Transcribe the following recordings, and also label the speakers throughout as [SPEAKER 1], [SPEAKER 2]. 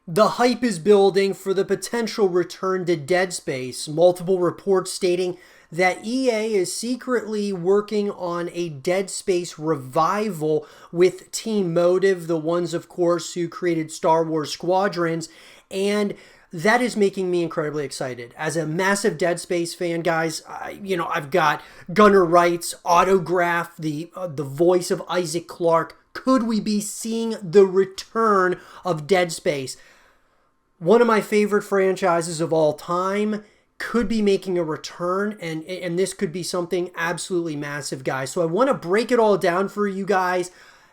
[SPEAKER 1] The hype is building for the potential return to Dead Space. Multiple reports stating that EA is secretly working on a Dead Space revival with Team Motive, the ones, of course, who created Star Wars Squadrons, and that is making me incredibly excited. As a massive Dead Space fan, guys, I've got Gunnar Wright's autograph, the voice of Isaac Clarke. Could we be seeing the return of Dead Space? One of my favorite franchises of all time could be making a return, and this could be something absolutely massive, guys. So I want to break it all down for you guys.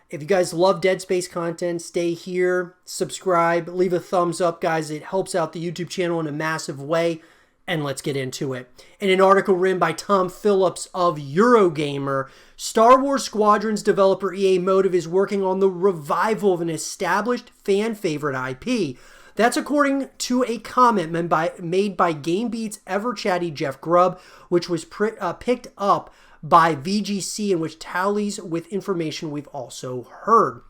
[SPEAKER 1] If you guys love Dead Space content, stay here, subscribe, leave a thumbs up, guys. It helps out the YouTube channel in a massive way, and let's get into it. In an article written by Tom Phillips of Eurogamer, Star Wars Squadrons developer EA Motive is working on the revival of an established fan favorite IP. That's according to a comment made by GameBeat's ever-chatty Jeff Grubb, which was picked up by VGC and which tallies with information we've also heard.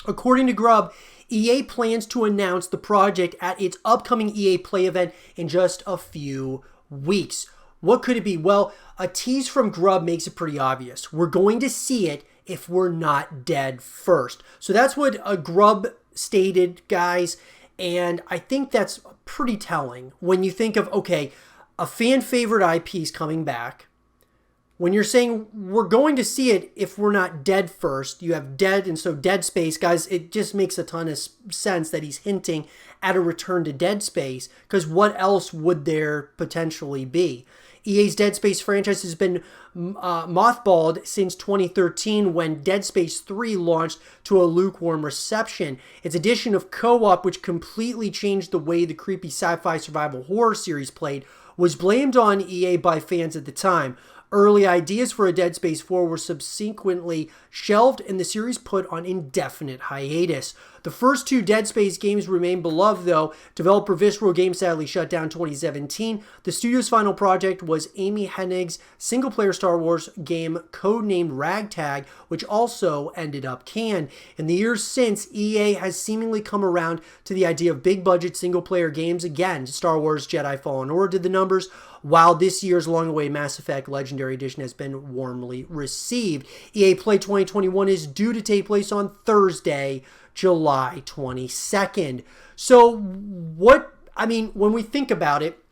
[SPEAKER 1] According to Grubb, EA plans to announce the project at its upcoming EA Play event in just a few weeks. What could it be? Well, a tease from Grubb makes it pretty obvious. We're going to see it if we're not dead first. So that's what Grubb stated, guys. And I think that's pretty telling when you think of, okay, a fan favorite IP is coming back. When you're saying we're going to see it if we're not dead first, you have Dead, and so Dead Space, guys, it just makes a ton of sense that he's hinting at a return to Dead Space, because what else would there potentially be? EA's Dead Space franchise has been mothballed since 2013 when Dead Space 3 launched to a lukewarm reception. Its addition of co-op, which completely changed the way the creepy sci-fi survival horror series played, was blamed on EA by fans at the time. Early ideas for a Dead Space 4 were subsequently shelved and the series put on indefinite hiatus. The first two Dead Space games remain beloved, though. Developer Visceral Games sadly shut down in 2017. The studio's final project was Amy Hennig's single-player Star Wars game codenamed Ragtag, which also ended up canned. In the years since, EA has seemingly come around to the idea of big-budget single-player games again. Star Wars Jedi Fallen Order did the numbers, while this year's long-awaited Mass Effect Legendary Edition has been warmly received. EA Play 2021 is due to take place on Thursday, July 22nd. So when we think about it,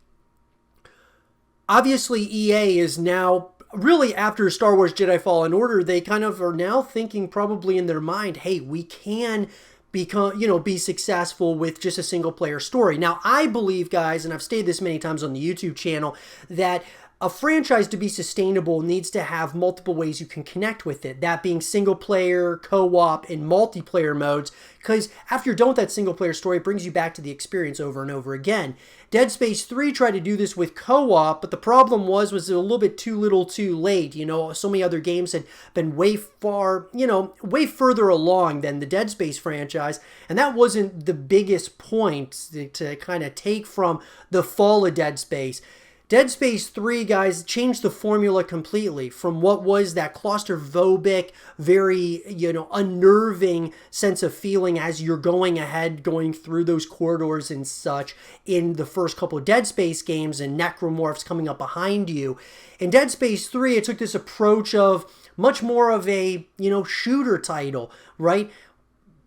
[SPEAKER 1] obviously EA is now, really after Star Wars Jedi Fallen Order, they kind of are now thinking probably in their mind, hey, we can be successful with just a single player story. Now, I believe, guys, and I've stated this many times on the YouTube channel, that a franchise to be sustainable needs to have multiple ways you can connect with it. That being single player, co-op, and multiplayer modes. Because after you're done with that single player story, it brings you back to the experience over and over again. Dead Space 3 tried to do this with co-op, but the problem was a little bit too little too late. So many other games had been way further along than the Dead Space franchise. And that wasn't the biggest point to kind of take from the fall of Dead Space. Dead Space 3, guys, changed the formula completely from what was that claustrophobic, very, unnerving sense of feeling as you're going through those corridors and such in the first couple of Dead Space games and necromorphs coming up behind you. In Dead Space 3, it took this approach of much more of a, shooter title, right?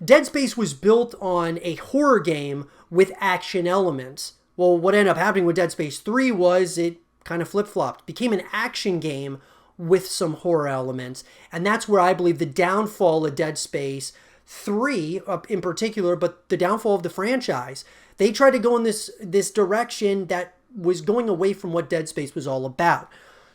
[SPEAKER 1] Dead Space was built on a horror game with action elements. Well, what ended up happening with Dead Space 3 was it kind of flip-flopped. It became an action game with some horror elements. And that's where I believe the downfall of Dead Space 3 in particular, but the downfall of the franchise. They tried to go in this direction that was going away from what Dead Space was all about.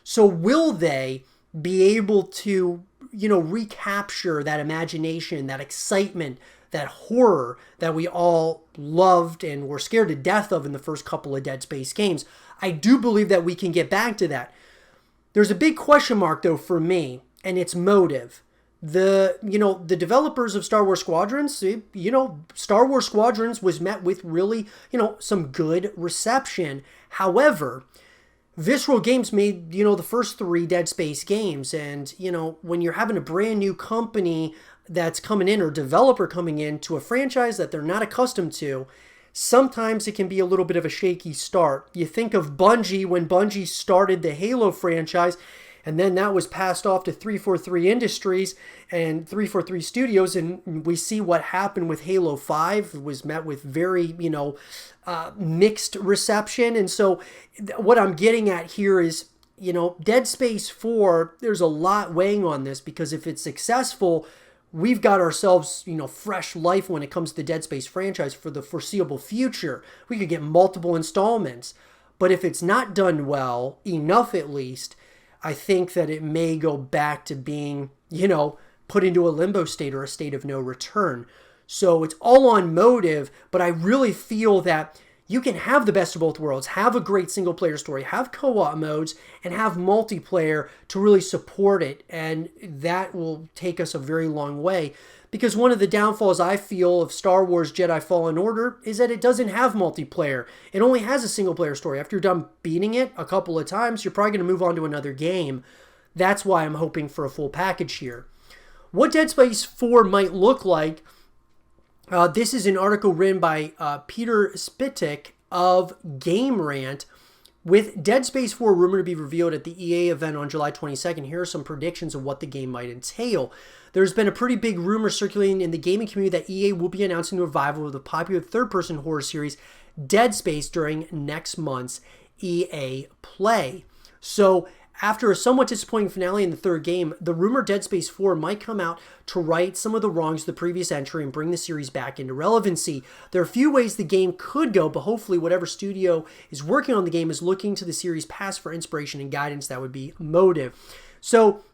[SPEAKER 1] So will they be able to, recapture that imagination, that excitement, that horror that we all loved and were scared to death of in the first couple of Dead Space games? I do believe that we can get back to that. There's a big question mark, though, for me, and it's motive. The developers of Star Wars Squadrons, Star Wars Squadrons was met with really, some good reception. However, Visceral Games made, the first 3 Dead Space games. And, when you're having a brand new company that's coming in or developer coming in to a franchise that they're not accustomed to, sometimes it can be a little bit of a shaky start. You think of Bungie when Bungie started the Halo franchise, and then that was passed off to 343 Industries and 343 Studios, and we see what happened with Halo 5. It was met with very, mixed reception. And so what I'm getting at here is, Dead Space 4, there's a lot weighing on this, because if it's successful, we've got ourselves, fresh life when it comes to the Dead Space franchise for the foreseeable future. We could get multiple installments. But if it's not done well, enough at least, I think that it may go back to being, put into a limbo state or a state of no return. So it's all on motive, but I really feel that you can have the best of both worlds, have a great single player story, have co-op modes, and have multiplayer to really support it. And that will take us a very long way. Because one of the downfalls I feel of Star Wars Jedi Fallen Order is that it doesn't have multiplayer. It only has a single player story. After you're done beating it a couple of times, you're probably going to move on to another game. That's why I'm hoping for a full package here. What Dead Space 4 might look like, this is an article written by Peter Spitek of Game Rant. With Dead Space 4 rumored to be revealed at the EA event on July 22nd, here are some predictions of what the game might entail. There's been a pretty big rumor circulating in the gaming community that EA will be announcing the revival of the popular third-person horror series Dead Space during next month's EA Play. So, after a somewhat disappointing finale in the third game, the rumored Dead Space 4 might come out to right some of the wrongs of the previous entry and bring the series back into relevancy. There are a few ways the game could go, but hopefully whatever studio is working on the game is looking to the series past for inspiration and guidance. That would be motive. So,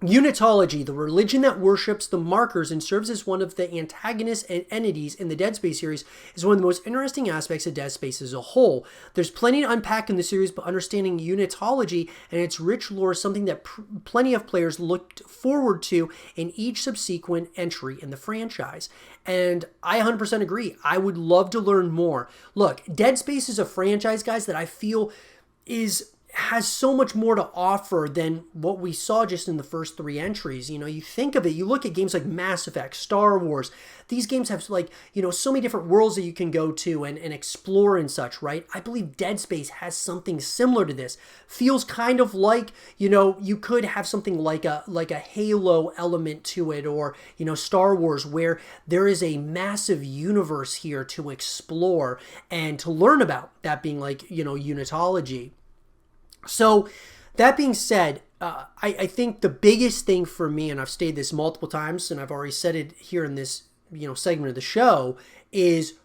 [SPEAKER 1] Unitology, the religion that worships the markers and serves as one of the antagonist entities in the Dead Space series, is one of the most interesting aspects of Dead Space as a whole. There's plenty to unpack in the series, but understanding Unitology and its rich lore is something that plenty of players looked forward to in each subsequent entry in the franchise. And I 100% agree. I would love to learn more. Look, Dead Space is a franchise, guys, that I feel has so much more to offer than what we saw just in the first three entries. You think of it, you look at games like Mass Effect, Star Wars, these games have so many different worlds that you can go to and explore and such, right? I believe Dead Space has something similar to this. Feels kind of like, you could have something like a Halo element to it, or, Star Wars, where there is a massive universe here to explore and to learn about, that being Unitology. So, that being said, I think the biggest thing for me, and I've stated this multiple times, and I've already said it here in this segment of the show, is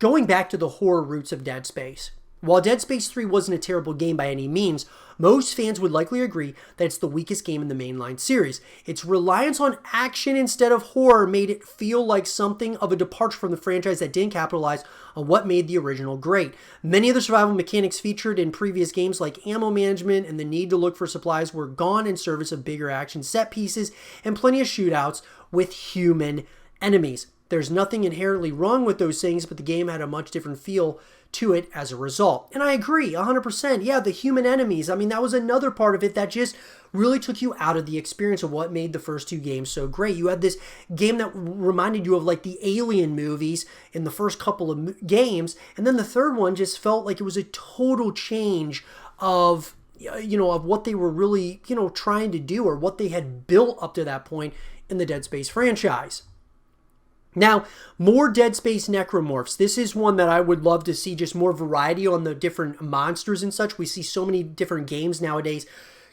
[SPEAKER 1] going back to the horror roots of Dead Space. While Dead Space 3 wasn't a terrible game by any means, most fans would likely agree that it's the weakest game in the mainline series. Its reliance on action instead of horror made it feel like something of a departure from the franchise that didn't capitalize on what made the original great. Many of the survival mechanics featured in previous games, like ammo management and the need to look for supplies, were gone in service of bigger action set pieces and plenty of shootouts with human enemies. There's nothing inherently wrong with those things, but the game had a much different feel to it as a result. And I agree 100%. Yeah, the human enemies, that was another part of it that just really took you out of the experience of what made the first two games so great. You had this game that reminded you of the Alien movies in the first couple of games, and then the third one just felt like it was a total change of what they were really, trying to do, or what they had built up to that point in the Dead Space franchise. Now, more Dead Space Necromorphs. This is one that I would love to see just more variety on the different monsters and such. We see so many different games nowadays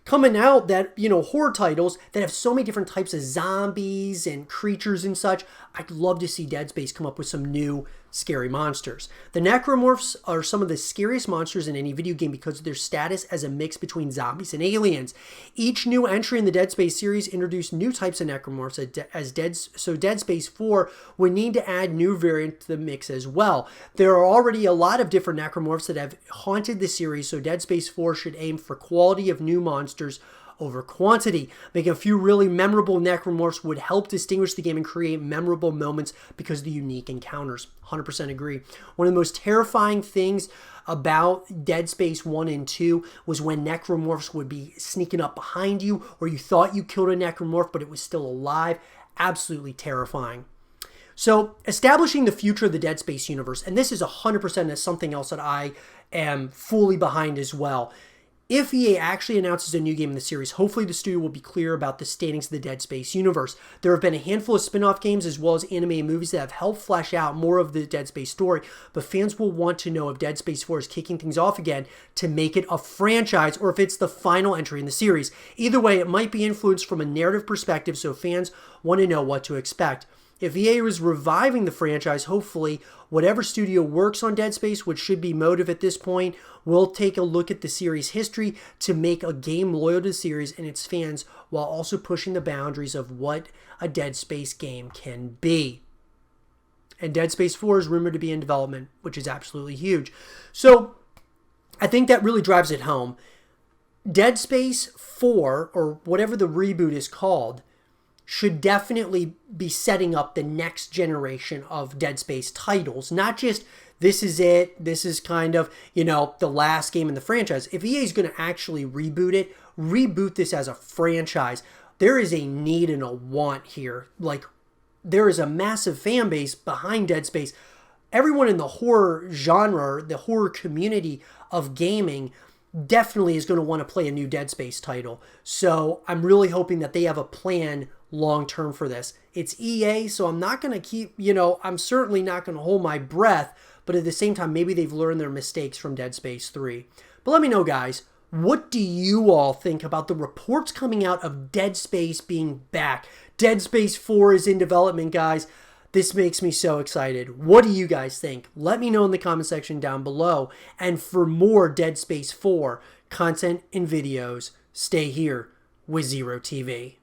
[SPEAKER 1] coming out that, horror titles that have so many different types of zombies and creatures and such. I'd love to see Dead Space come up with some new scary monsters. The Necromorphs are some of the scariest monsters in any video game because of their status as a mix between zombies and aliens. Each new entry in the Dead Space series introduced new types of Necromorphs, so Dead Space 4 would need to add new variants to the mix as well. There are already a lot of different Necromorphs that have haunted the series, so Dead Space 4 should aim for quality of new monsters over quantity. Making a few really memorable necromorphs would help distinguish the game and create memorable moments because of the unique encounters. 100% agree. One of the most terrifying things about Dead Space 1 and 2 was when necromorphs would be sneaking up behind you, or you thought you killed a necromorph but it was still alive. Absolutely terrifying. So, establishing the future of the Dead Space universe, and this is 100% something else that I am fully behind as well. If EA actually announces a new game in the series, hopefully the studio will be clear about the standings of the Dead Space universe. There have been a handful of spin-off games as well as anime and movies that have helped flesh out more of the Dead Space story, but fans will want to know if Dead Space 4 is kicking things off again to make it a franchise or if it's the final entry in the series. Either way, it might be influenced from a narrative perspective, so fans want to know what to expect. If EA is reviving the franchise, hopefully, whatever studio works on Dead Space, which should be Motive at this point, will take a look at the series' history to make a game loyal to the series and its fans while also pushing the boundaries of what a Dead Space game can be. And Dead Space 4 is rumored to be in development, which is absolutely huge. So, I think that really drives it home. Dead Space 4, or whatever the reboot is called, should definitely be setting up the next generation of Dead Space titles. Not just, this is it, this is kind of, the last game in the franchise. If EA is going to actually reboot this as a franchise, there is a need and a want here. Like, there is a massive fan base behind Dead Space. Everyone in the horror genre, the horror community of gaming, definitely is going to want to play a new Dead Space title. So I'm really hoping that they have a plan long term for this. It's EA, so I'm not going to keep, I'm certainly not going to hold my breath, but at the same time, maybe they've learned their mistakes from Dead Space 3. But let me know, guys, what do you all think about the reports coming out of Dead Space being back? Dead Space 4 is in development, guys. This makes me so excited. What do you guys think? Let me know in the comment section down below. And for more Dead Space 4 content and videos, stay here with Zero TV.